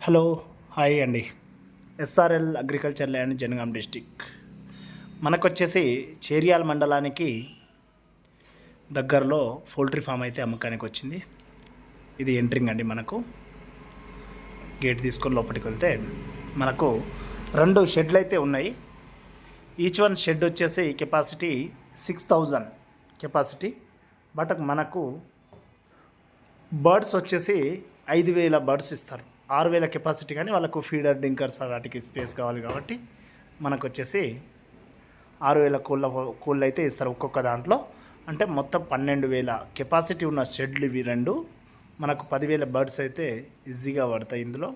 Hello hi అండి. S R L agriculture land Jangaon district మనకొచ్చేసి చేర్యాల మండలానికి దగ్గరలో పౌల్ట్రీ ఫామ్ అయితే అమ్మకానికి వచ్చింది. ఇది ఎంట్రింగ్ అండి. మనకు గేట్ తీసుకొని లోపలికి వెళ్తే మనకు 2 షెడ్లు అయితే ఉన్నాయి. ఈచ్ వన్ షెడ్ వచ్చేసి కెపాసిటీ 6000 కెపాసిటీ. బట్ మనకు బర్డ్స్ వచ్చేసి 5000 బర్డ్స్ ఇస్తారు. 6000 కెపాసిటీ, కానీ వాళ్ళకు ఫీడర్ డింకర్స్ వాటికి స్పేస్ కావాలి కాబట్టి మనకు వచ్చేసి 6000 కోళ్ళు అయితే ఇస్తారు ఒక్కొక్క దాంట్లో. అంటే మొత్తం 12000 కెపాసిటీ ఉన్న షెడ్లు ఇవి 2. మనకు 10,000 బర్డ్స్ అయితే ఈజీగా పడతాయి ఇందులో.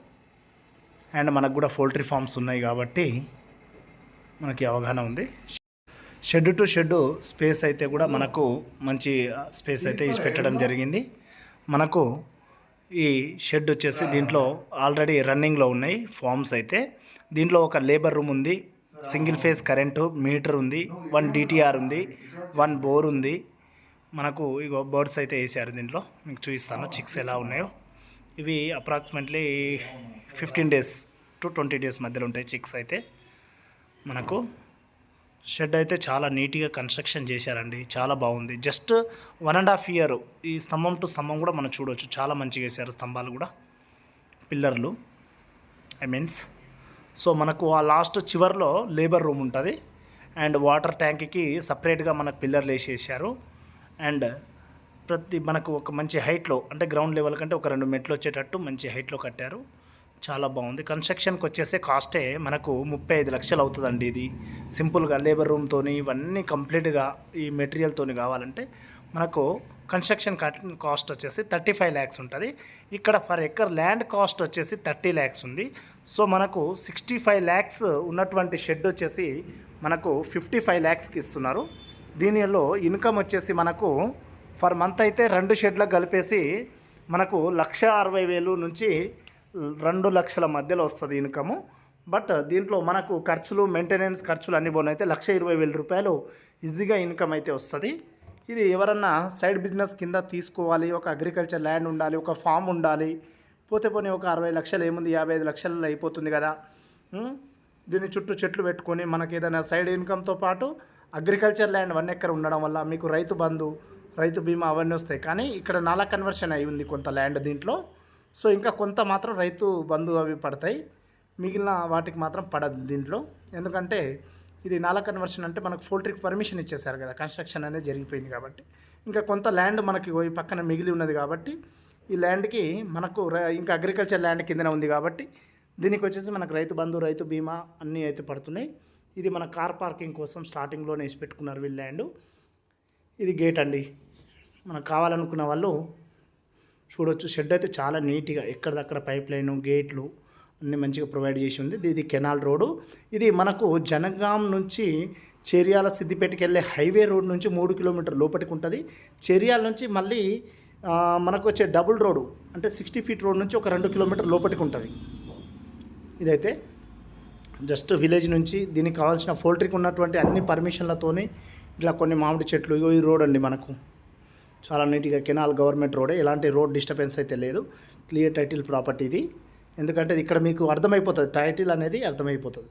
అండ్ మనకు కూడా పౌల్ట్రీ ఫార్మ్స్ ఉన్నాయి కాబట్టి మనకి అవగాహన ఉంది. షెడ్ టు షెడ్ స్పేస్ అయితే కూడా మనకు మంచి స్పేస్ అయితే ఇచ్చి పెట్టడం జరిగింది. మనకు ఈ షెడ్ వచ్చేసి దీంట్లో ఆల్రెడీ రన్నింగ్లో ఉన్నాయి ఫార్మ్స్ అయితే. దీంట్లో ఒక లేబర్ రూమ్ ఉంది, సింగిల్ ఫేజ్ కరెంటు మీటర్ ఉంది, 1 DTR ఉంది, 1 బోర్ ఉంది. మనకు ఇగో బర్డ్స్ అయితే వేసారు. దీంట్లో మీకు చూపిస్తాను చిక్స్ ఎలా ఉన్నాయో. ఇవి అప్రాక్సిమేట్లీ 15 days to 20 days మధ్యలో ఉంటాయి చిక్స్ అయితే. మనకు షెడ్ అయితే చాలా నీట్గా కన్స్ట్రక్షన్ చేశారండి, చాలా బాగుంది. జస్ట్ 1.5 year ఈ స్తంభం టు స్తంభం కూడా మనం చూడవచ్చు, చాలా మంచిగా వేశారు స్తంభాలు కూడా, పిల్లర్లు మీన్స్. సో మనకు ఆ లాస్ట్ చివర్లో లేబర్ రూమ్ ఉంటుంది. అండ్ వాటర్ ట్యాంక్కి సపరేట్గా మనకు పిల్లర్లు వేసేసారు. అండ్ మనకు ఒక మంచి హైట్లో, అంటే గ్రౌండ్ లెవెల్ కంటే ఒక 2 మెట్లు వచ్చేటట్టు మంచి హైట్లో కట్టారు. చాలా బాగుంది. కన్స్ట్రక్షన్కి వచ్చేసే కాస్టే మనకు 35 లక్షలు అవుతుందండి. ఇది సింపుల్గా లేబర్ రూమ్తోని ఇవన్నీ కంప్లీట్గా ఈ మెటీరియల్తో కావాలంటే మనకు కన్స్ట్రక్షన్ కాస్ట్ వచ్చేసి 35 lakhs ఉంటుంది. ఇక్కడ ఫర్ ఎకర్ ల్యాండ్ కాస్ట్ వచ్చేసి 30 lakhs ఉంది. సో మనకు 65 lakhs ఉన్నటువంటి షెడ్ వచ్చేసి మనకు 55 lakhsకి ఇస్తున్నారు. దీనిలో ఇన్కమ్ వచ్చేసి మనకు ఫర్ మంత్ అయితే 2 షెడ్లకు కలిపేసి మనకు 1,60,000 నుంచి 2 లక్షల మధ్యలో వస్తుంది ఇన్కము. బట్ దీంట్లో మనకు ఖర్చులు, మెయింటెనెన్స్ ఖర్చులు అన్ని పోను అయితే 1,20,000 రూపాయలు ఈజీగా ఇన్కమ్ అయితే వస్తుంది. ఇది ఎవరన్నా సైడ్ బిజినెస్ కింద తీసుకోవాలి, ఒక అగ్రికల్చర్ ల్యాండ్ ఉండాలి, ఒక ఫామ్ ఉండాలి, పోతే పోనీ ఒక 60 లక్షలు ఏముంది, 55 లక్షలు అయిపోతుంది కదా. దీని చుట్టూ చెట్లు పెట్టుకొని మనకి ఏదైనా సైడ్ ఇన్కమ్తో పాటు అగ్రికల్చర్ ల్యాండ్ 1 acre ఉండడం వల్ల మీకు రైతు బంధు, రైతు బీమా అవన్నీ వస్తాయి. కానీ ఇక్కడ నాలా కన్వర్షన్ అయి ఉంది కొంత ల్యాండ్ దీంట్లో. సో ఇంకా కొంత మాత్రం రైతు బంధు అవి పడతాయి, మిగిలిన వాటికి మాత్రం పడదు దీంట్లో. ఎందుకంటే ఇది నాలా కన్వర్షన్ అంటే మనకు పౌల్ట్రీకి పర్మిషన్ ఇచ్చేసారు కదా, కన్స్ట్రక్షన్ అనేది జరిగిపోయింది కాబట్టి. ఇంకా కొంత ల్యాండ్ మనకి ఈ పక్కన మిగిలి ఉన్నది కాబట్టి ఈ ల్యాండ్కి మనకు ఇంకా అగ్రికల్చర్ ల్యాండ్ కిందనే ఉంది కాబట్టి దీనికి వచ్చేసి మనకు రైతు బంధు, రైతు బీమా అన్నీ అయితే పడుతున్నాయి. ఇది మన కార్ పార్కింగ్ కోసం స్టార్టింగ్లోనే వేసి పెట్టుకున్నారు వీళ్ళు ల్యాండ్. ఇది గేట్ అండి. మనకు కావాలనుకున్న వాళ్ళు చూడొచ్చు. షెడ్ అయితే చాలా నీట్గా ఎక్కడిదక్కడ పైప్ లైన్, గేట్లు అన్నీ మంచిగా ప్రొవైడ్ చేసి ఉంది. ఇది కెనాల్ రోడ్డు. ఇది మనకు జనగాం నుంచి చేర్యాల సిద్దిపేటకి వెళ్ళే హైవే రోడ్ నుంచి 3 kilometers లోపలికి ఉంటుంది. చేర్యాల నుంచి మళ్ళీ మనకు వచ్చే డబుల్ రోడ్డు అంటే 60 feet రోడ్ నుంచి ఒక 2 kilometers లోపలికి ఉంటుంది. ఇదైతే జస్ట్ విలేజ్ నుంచి దీనికి కావాల్సిన పౌల్ట్రీకి ఉన్నటువంటి అన్ని పర్మిషన్లతోని ఇట్లా కొన్ని మామిడి చెట్లు, ఈ రోడ్ అండి మనకు చాలా నీట్గా కెనాల్ గవర్నమెంట్ రోడే, ఎలాంటి రోడ్ డిస్టర్బెన్స్ అయితే లేదు. క్లియర్ టైటిల్ ప్రాపర్టీ ఇది. ఎందుకంటే ఇక్కడ మీకు అర్థమైపోతుంది, టైటిల్ అనేది అర్థమైపోతుంది.